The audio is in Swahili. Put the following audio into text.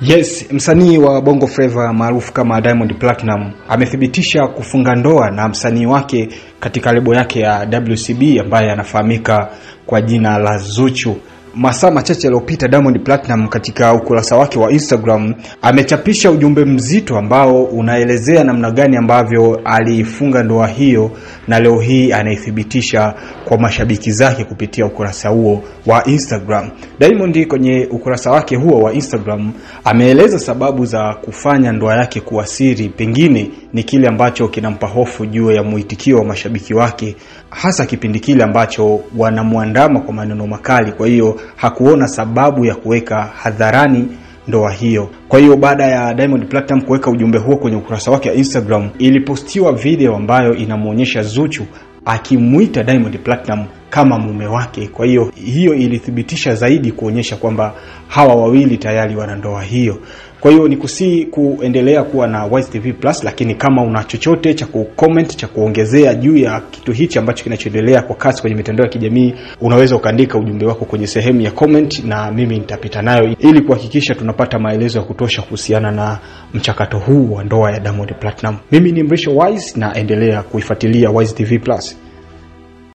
Yes, msanii wa Bongo Flava maarufu kama Diamond Platinum amethibitisha kufunga ndoa na msanii wake katika lebo yake ya WCB ambaye anafahamika kwa jina la Zuchu. Masaa machache yaliyopita Diamond Platinum katika ukurasa wake wa Instagram amechapisha ujumbe mzito ambao unaelezea namna gani ambavyo alifunga ndoa hiyo, na leo hii anaithibitisha kwa mashabiki zake kupitia ukurasa huo wa Instagram. Diamond kwenye ukurasa wake huo wa Instagram ameeleza sababu za kufanya ndoa yake kuwa siri, pengine ni kile ambacho kinampa hofu juu ya muitikio wa mashabiki wake, hasa kipindi kile ambacho wanamuandama kwa maneno makali. Kwa hiyo hakuona sababu ya kuweka hadharani ndoa hiyo. Kwa hiyo baada ya Diamond Platinum kuweka ujumbe huo kwenye ukurasa wake wa Instagram, ilipostiwa video ambayo inamuonyesha Zuchu akimuita Diamond Platinum kama mume wake. Kwa hiyo ilithibitisha zaidi kuonyesha kwamba hawa wawili tayari wana ndoa hiyo. Kwa hiyo nikusii kuendelea kuwa na Wise TV Plus, lakini kama una chochote cha kucomment, cha kuongezea juu ya kitu hichi ambacho kinachoendelea kwa kasi kwenye mitandao ya kijamii, unaweza ukaandika ujumbe wako kwenye sehemu ya comment na mimi nitapita nayo ili kuhakikisha tunapata maelezo ya kutosha kuhusiana na mchakato huu wa ndoa ya Diamond Platinum. Mimi ni Mrisho Wise na endelea kuifuatilia Wise TV Plus.